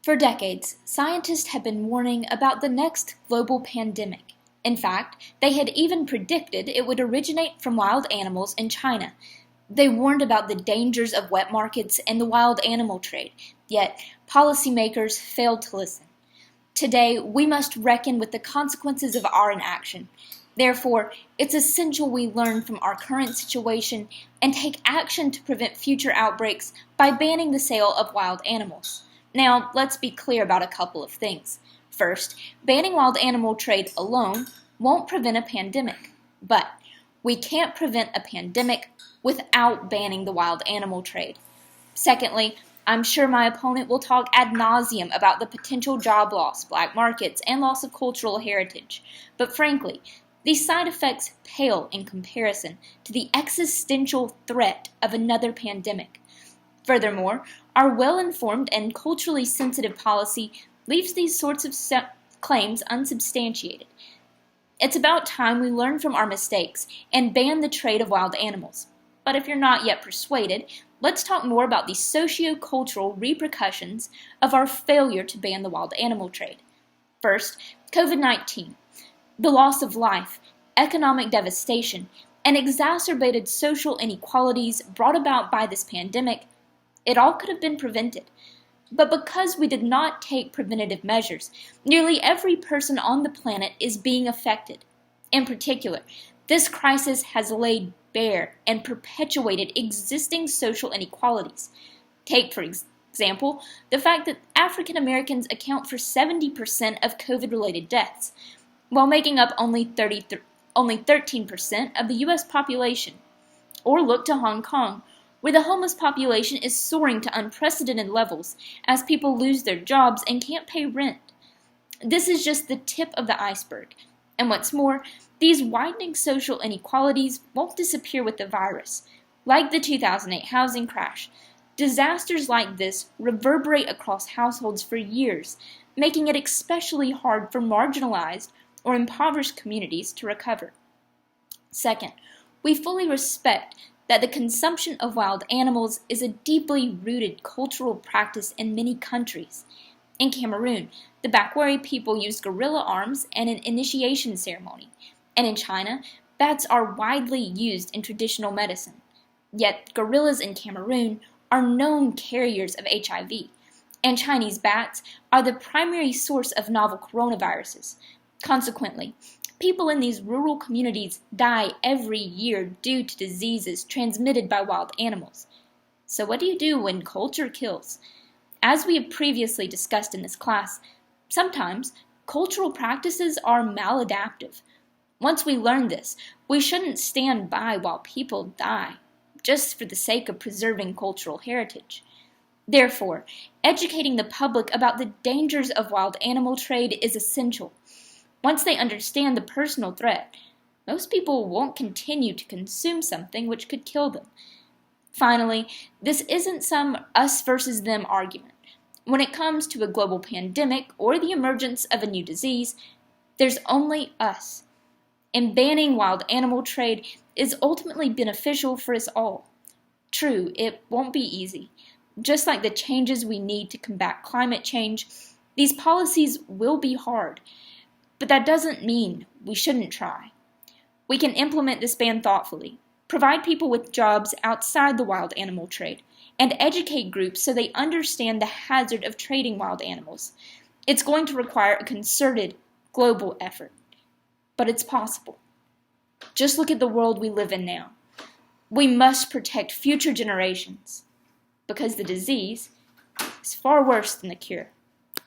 For decades, scientists have been warning about the next global pandemic. In fact, they had even predicted it would originate from wild animals in China. They warned about the dangers of wet markets and the wild animal trade, yet policymakers failed to listen. Today, we must reckon with the consequences of our inaction. Therefore, it's essential we learn from our current situation and take action to prevent future outbreaks by banning the sale of wild animals. Now, let's be clear about a couple of things. First, banning wild animal trade alone won't prevent a pandemic, but we can't prevent a pandemic without banning the wild animal trade. Secondly, I'm sure my opponent will talk ad nauseum about the potential job loss, black markets, and loss of cultural heritage. But frankly, these side effects pale in comparison to the existential threat of another pandemic. Furthermore, our well-informed and culturally sensitive policy leaves these sorts of claims unsubstantiated. It's about time we learn from our mistakes and ban the trade of wild animals. But if you're not yet persuaded, let's talk more about the sociocultural repercussions of our failure to ban the wild animal trade. First, COVID-19. The loss of life, economic devastation, and exacerbated social inequalities brought about by this pandemic, it all could have been prevented. But because we did not take preventative measures, nearly every person on the planet is being affected. In particular, this crisis has laid bare and perpetuated existing social inequalities. Take, for example, the fact that African Americans account for 70% of COVID-related deaths, while making up only 13% of the U.S. population. Or look to Hong Kong, where the homeless population is soaring to unprecedented levels as people lose their jobs and can't pay rent. This is just the tip of the iceberg. And what's more, these widening social inequalities won't disappear with the virus. Like the 2008 housing crash, disasters like this reverberate across households for years, making it especially hard for marginalized or impoverished communities to recover. Second, we fully respect that the consumption of wild animals is a deeply rooted cultural practice in many countries. In Cameroon, the Bakwari people use gorilla arms and an initiation ceremony, and in China, bats are widely used in traditional medicine. Yet, gorillas in Cameroon are known carriers of HIV, and Chinese bats are the primary source of novel coronaviruses. Consequently, people in these rural communities die every year due to diseases transmitted by wild animals. So what do you do when culture kills? As we have previously discussed in this class, sometimes cultural practices are maladaptive. Once we learn this, we shouldn't stand by while people die, just for the sake of preserving cultural heritage. Therefore, educating the public about the dangers of wild animal trade is essential. Once they understand the personal threat, most people won't continue to consume something which could kill them. Finally, this isn't some us versus them argument. When it comes to a global pandemic or the emergence of a new disease, there's only us. And banning wild animal trade is ultimately beneficial for us all. True, it won't be easy. Just like the changes we need to combat climate change, these policies will be hard. But that doesn't mean we shouldn't try. We can implement this ban thoughtfully, provide people with jobs outside the wild animal trade, and educate groups so they understand the hazard of trading wild animals. It's going to require a concerted, global effort. But it's possible. Just look at the world we live in now. We must protect future generations, because the disease is far worse than the cure.